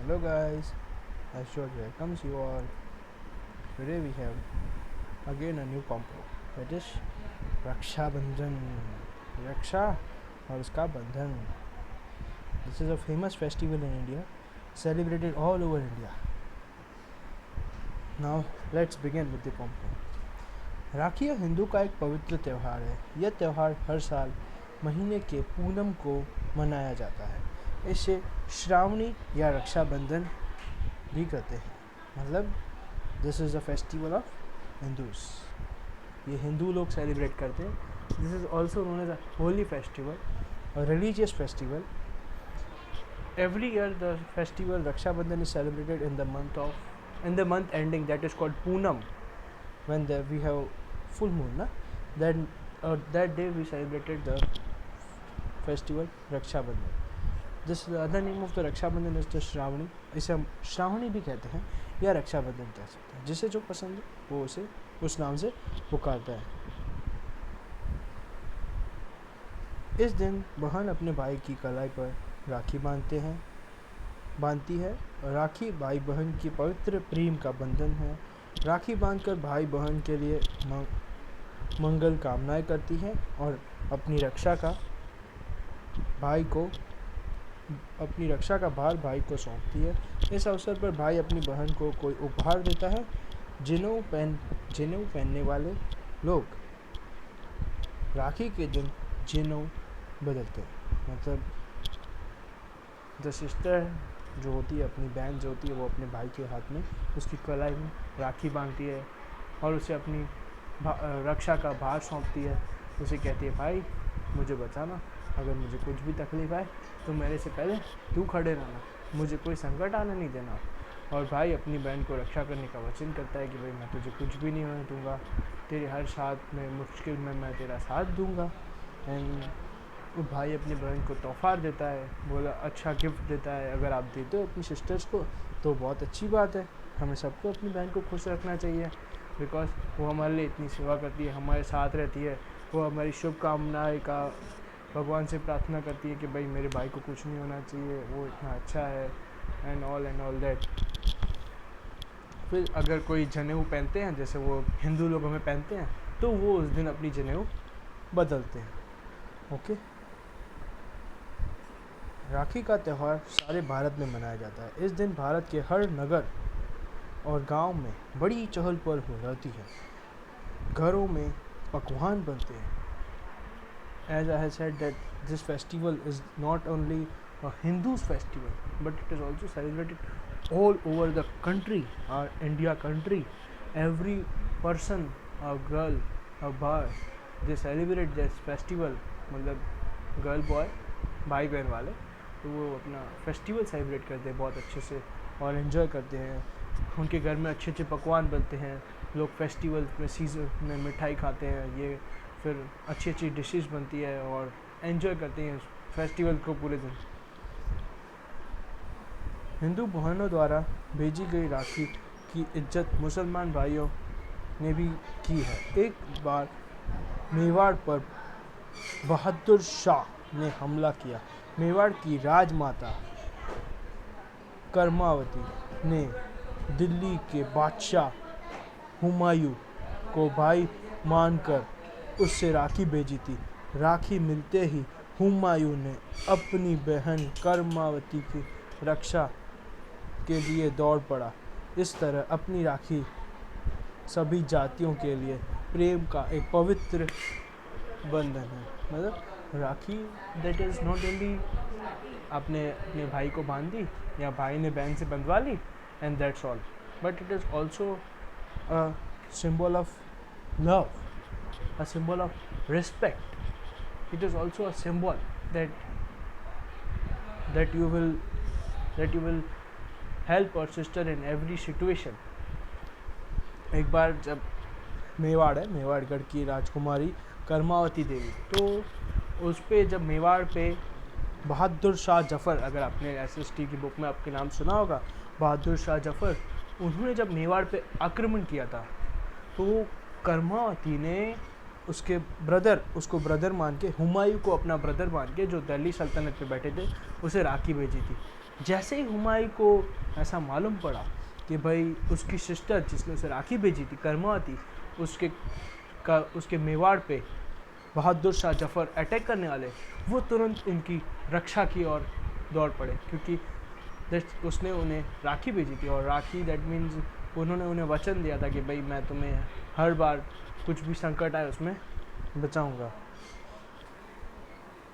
Hello guys, Ashok welcomes you all. Today we have again a new combo, that is Raksha Bandhan. Raksha और उसका बंधन. This is a famous festival in India, celebrated all over India. Now let's begin with the combo. राखी हिंदू का एक पवित्र त्यौहार है. यह त्यौहार हर साल महीने के पूनम को मनाया जाता है. इसे श्रावणी या रक्षाबंधन भी कहते हैं. मतलब this is a festival of Hindus. ये हिंदू लोग सेलिब्रेट करते हैं. This is also known as a holy festival, a religious festival. Every year the festival Rakshabandhan is celebrated in the month ending, that is called Poonam, when we have full moon, na? Then that day we celebrated the festival Rakshabandhan. This the other name of the Rakshabandhan is the Shravani. इसे हम श्रावणी भी कहते हैं या रक्षाबंधन कह सकते हैं. जिसे जो पसंद है वो उसे उस नाम से पुकारता है. इस दिन बहन अपने भाई की कलाई पर राखी बांधती है. राखी भाई बहन की पवित्र प्रेम का बंधन है. राखी बांधकर भाई बहन के लिए मंगल कामनाएं करती है और अपनी रक्षा का भार भाई को सौंपती है. इस अवसर पर भाई अपनी बहन को कोई उपहार देता है. जनेऊ पहनने वाले लोग राखी के दिन जनेऊ बदलते हैं. मतलब द सिस्टर जो होती है, अपनी बहन जो होती है, वो अपने भाई के हाथ में उसकी कलाई में राखी बांधती है और उसे अपनी रक्षा का भार सौंपती है. उसे कहती है, भाई मुझे बचाना, अगर मुझे कुछ भी तकलीफ आए तो मेरे से पहले तू खड़े रहना, मुझे कोई संकट आने नहीं देना. और भाई अपनी बहन को रक्षा करने का वचन करता है कि भाई मैं तुझे कुछ भी नहीं होने दूंगा, तेरे हर साथ में मुश्किल में मैं तेरा साथ दूंगा. एंड वो भाई अपनी बहन को तोहफा देता है, बोला अच्छा गिफ्ट देता है. अगर आप देते हो अपनी सिस्टर्स को तो बहुत अच्छी बात है. हमें सबको अपनी बहन को खुश रखना चाहिए, बिकॉज वो हमारे लिए इतनी सेवा करती है, हमारे साथ रहती है. वो हमारी शुभकामनाएं का भगवान से प्रार्थना करती है कि भाई मेरे भाई को कुछ नहीं होना चाहिए, वो इतना अच्छा है एंड ऑल दैट. फिर अगर कोई जनेऊ पहनते हैं, जैसे वो हिंदू लोग हमें पहनते हैं, तो वो उस दिन अपनी जनेऊ बदलते हैं. ओके. राखी का त्यौहार सारे भारत में मनाया जाता है. इस दिन भारत के हर नगर और गांव में बड़ी चहल पहल हो जाती है. घरों में पकवान बनते हैं. As I have said that this festival is not only a Hindu's festival, but it is also celebrated all over the country, our India country. Every person, a girl, a boy, they celebrate this festival. मतलब girl boy भाई बहन वाले तो वो अपना festival celebrate करते हैं बहुत अच्छे से और एंजॉय करते हैं. उनके घर में अच्छे अच्छे पकवान बनते हैं. लोग फेस्टिवल में सीज़न में मिठाई खाते हैं. ये फिर अच्छी अच्छी डिशेस बनती है और एंजॉय करते हैं फेस्टिवल को पूरे दिन. हिंदू बहनों द्वारा भेजी गई राखी की इज्जत मुसलमान भाइयों ने भी की है. एक बार मेवाड़ पर बहादुर शाह ने हमला किया. मेवाड़ की राजमाता करमावती ने दिल्ली के बादशाह हुमायूं को भाई मानकर उससे राखी भेजी थी. राखी मिलते ही हुमायूं ने अपनी बहन करमावती की रक्षा के लिए दौड़ पड़ा. इस तरह अपनी राखी सभी जातियों के लिए प्रेम का एक पवित्र बंधन है. मतलब राखी दैट इज़ नॉट ओनली आपने अपने भाई को बांध दी या भाई ने बहन से बंधवा ली and that's all, but it is also a symbol of love, a symbol of respect. It is also a symbol that you will help your sister in every situation. एक बार जब मेवाड़गढ़ की राजकुमारी करमावती देवी, तो उस पे जब मेवाड़ पे बहादुर शाह जफ़र, अगर आपने SST की बुक में आपके नाम सुना होगा, बहादुर शाह जफ़र, उन्होंने जब मेवाड़ पे आक्रमण किया था तो करमावती ने उसको ब्रदर मान के, हुमायूं को अपना ब्रदर मान के, जो दिल्ली सल्तनत पे बैठे थे, उसे राखी भेजी थी. जैसे ही हुमायूं को ऐसा मालूम पड़ा कि भाई उसकी सिस्टर जिसने उसे राखी भेजी थी कर्मावती, उसके मेवाड़ पे बहादुर शाह जफ़र अटैक करने वाले, वो तुरंत इनकी रक्षा की ओर दौड़ पड़े, क्योंकि उसने उन्हें राखी भेजी थी। और राखी दैट मीन्स उन्होंने उन्हें वचन दिया था कि भाई मैं तुम्हें हर बार कुछ भी संकट आए उसमें बचाऊंगा।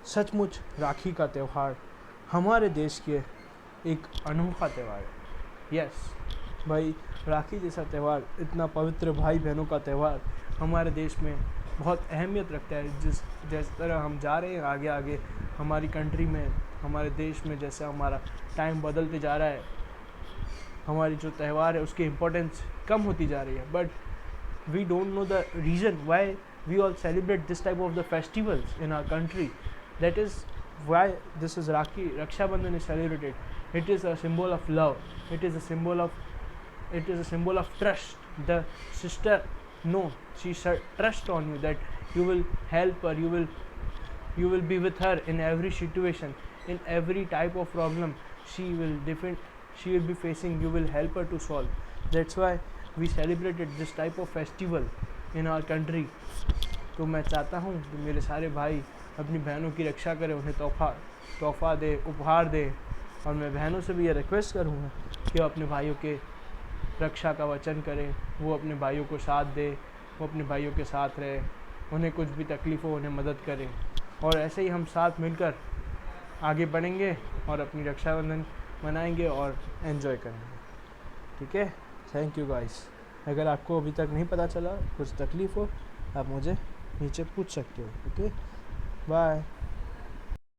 सचमुच राखी का त्यौहार हमारे देश के एक अनोखा त्यौहार है। यस भाई, राखी जैसा त्यौहार, इतना पवित्र भाई बहनों का त्यौहार हमारे देश में बहुत अहमियत रखता है। जिस तरह हम जा रहे हैं आगे आगे हमारी कंट्री में, हमारे देश में, जैसे हमारा टाइम बदलते जा रहा है, हमारी जो त्यौहार है उसकी इम्पोर्टेंस कम होती जा रही है। But we don't know the reason why we all celebrate this type of the festivals in our country. That is why this is Rakhi. Raksha Bandhan is celebrated. It is a symbol of love. It is a symbol of trust. The sister, no, she trust on you that you will help her. You will be with her in every situation, in every type of problem. She will be facing. You will help her to solve. That's why we celebrated this type of festival in our country. तो मैं चाहता हूँ कि मेरे सारे भाई अपनी बहनों की रक्षा करें, उन्हें तोहफ़ा दे, उपहार दे। और मैं बहनों से भी ये रिक्वेस्ट करूँगा कि वो अपने भाइयों के रक्षा का वचन करें, वो अपने भाइयों को साथ दे, वो अपने भाइयों के साथ रहे, उन्हें कुछ भी तकलीफ़ हो उन्हें मदद करें। और ऐसे ही हम साथ मिलकर आगे बढ़ेंगे और अपनी रक्षाबंधन मनाएंगे और एंजॉय करेंगे। ठीक है, थैंक यू गाइस। अगर आपको अभी तक नहीं पता चला, कुछ तकलीफ़ हो, आप मुझे नीचे पूछ सकते हो। Okay, bye.